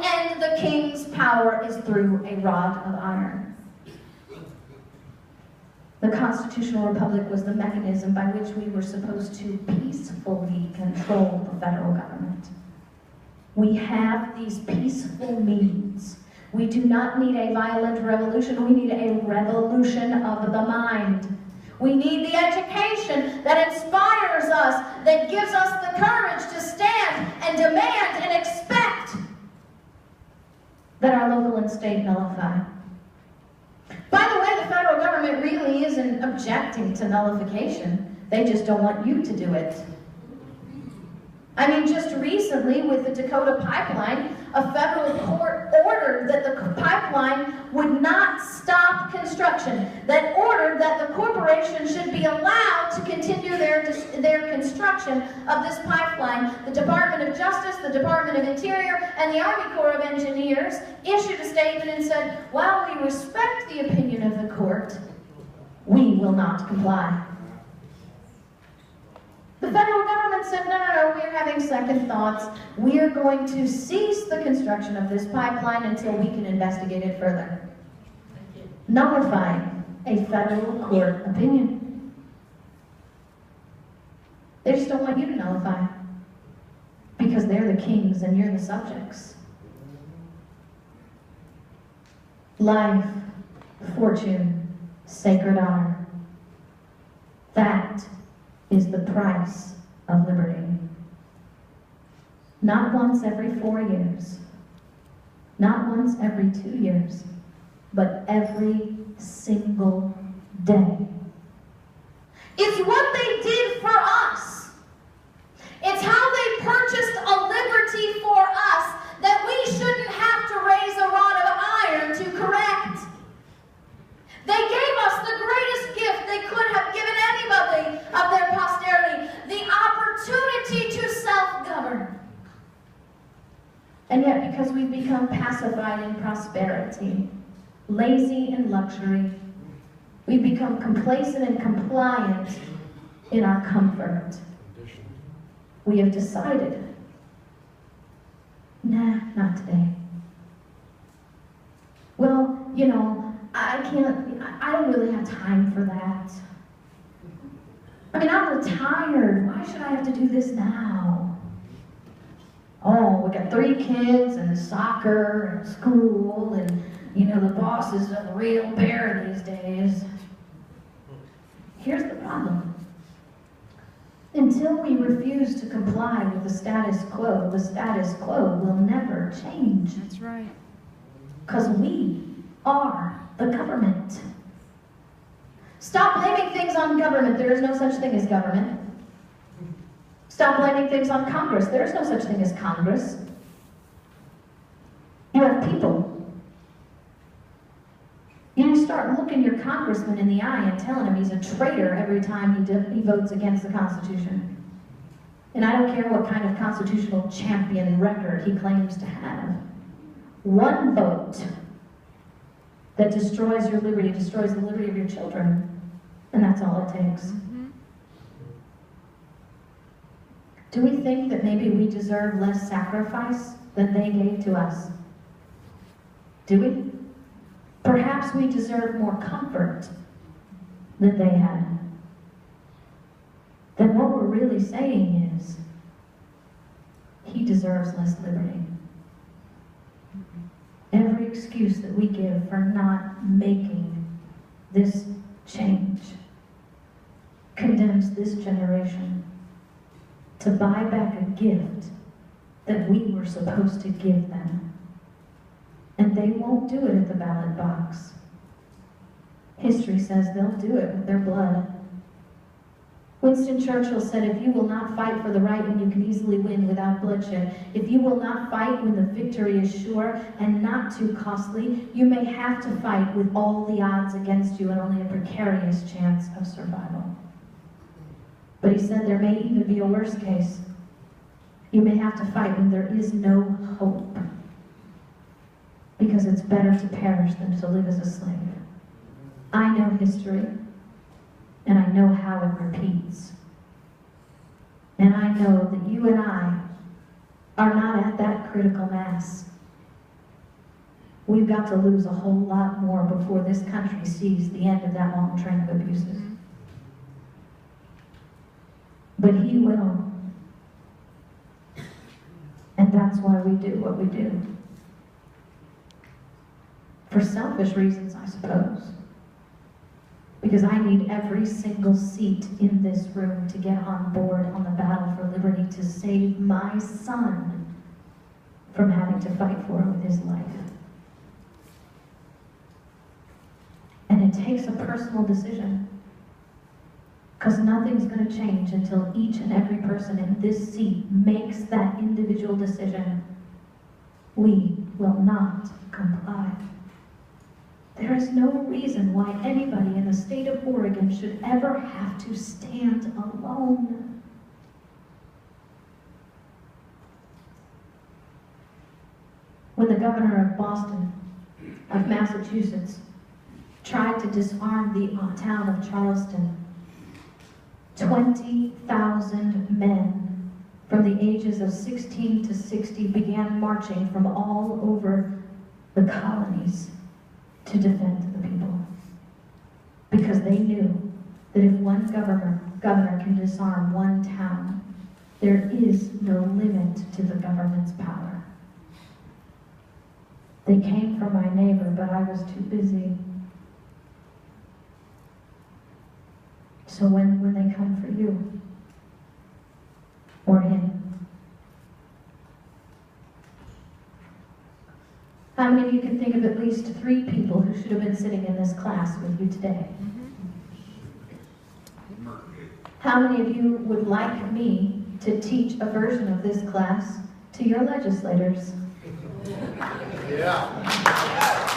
end the king's power is through a rod of iron. The constitutional republic was the mechanism by which we were supposed to peacefully control the federal government. We have these peaceful means. We do not need a violent revolution. We need a revolution of the mind. We need the education that inspires us, that gives us the courage to stand and demand and expect that our local and state nullify. By the way, the federal government really isn't objecting to nullification. They just don't want you to do it. I mean, just recently with the Dakota pipeline, a federal court ordered that the pipeline would not stop construction, that ordered that the corporation should be allowed to continue their construction of this pipeline. The Department of Justice, the Department of Interior, and the Army Corps of Engineers issued a statement and said, while we respect the opinion of the court, we will not comply. The federal government said, no, we're having second thoughts. We're going to cease the construction of this pipeline until we can investigate it further. Nullifying a federal court opinion. They just don't want you to nullify because they're the kings and you're the subjects. Life, fortune, sacred honor. That is the price of liberty. Not once every 4 years, not once every 2 years, but every single day. It's what they did for us. It's how they purchased a liberty for us that we shouldn't have to raise a rod of iron to correct. They gave us the greatest gift they could have given anybody of their posterity, the opportunity to self-govern. And yet, because we've become pacified in prosperity, lazy in luxury, we've become complacent and compliant in our comfort. We have decided, nah, not today. Well, you know, I don't really have time for that. I mean, I'm retired. Why should I have to do this now? Oh, we got 3 kids and soccer and school and, you know, the boss is a real bear these days. Here's the problem. Until we refuse to comply with the status quo will never change. That's right. Because we are the government. Stop blaming things on government. There is no such thing as government. Stop blaming things on Congress. There is no such thing as Congress. You have people. You start looking your congressman in the eye and telling him he's a traitor every time he votes against the Constitution. And I don't care what kind of constitutional champion record he claims to have. One vote that destroys your liberty, destroys the liberty of your children. And that's all it takes. Mm-hmm. Do we think that maybe we deserve less sacrifice than they gave to us? Do we? Perhaps we deserve more comfort than they had. Then what we're really saying is, he deserves less liberty. Every excuse that we give for not making this change condemns this generation to buy back a gift that we were supposed to give them. And they won't do it at the ballot box. History says they'll do it with their blood. Winston Churchill said, if you will not fight for the right when you can easily win without bloodshed, if you will not fight when the victory is sure and not too costly, you may have to fight with all the odds against you and only a precarious chance of survival. But he said there may even be a worse case. You may have to fight when there is no hope, because it's better to perish than to live as a slave. I know history, and I know how it repeats. And I know that you and I are not at that critical mass. we've got to lose a whole lot more before this country sees the end of that long train of abuses. But he will. And that's why we do what we do. For selfish reasons, I suppose. Because I need every single seat in this room to get on board on the battle for liberty to save my son from having to fight for it with his life. And it takes a personal decision. Because nothing's going to change until each and every person in this seat makes that individual decision. We will not comply. There is no reason why anybody in the state of Oregon should ever have to stand alone. When the governor of Boston, of Massachusetts, tried to disarm the town of Charleston, 20,000 men from the ages of 16 to 60 began marching from all over the colonies to defend the people. Because they knew that if one governor can disarm one town, there is no limit to the government's power. They came for my neighbor, but I was too busy. So when they come for you, or him, how many of you can think of at least 3 people who should have been sitting in this class with you today? How many of you would like me to teach a version of this class to your legislators? Yeah.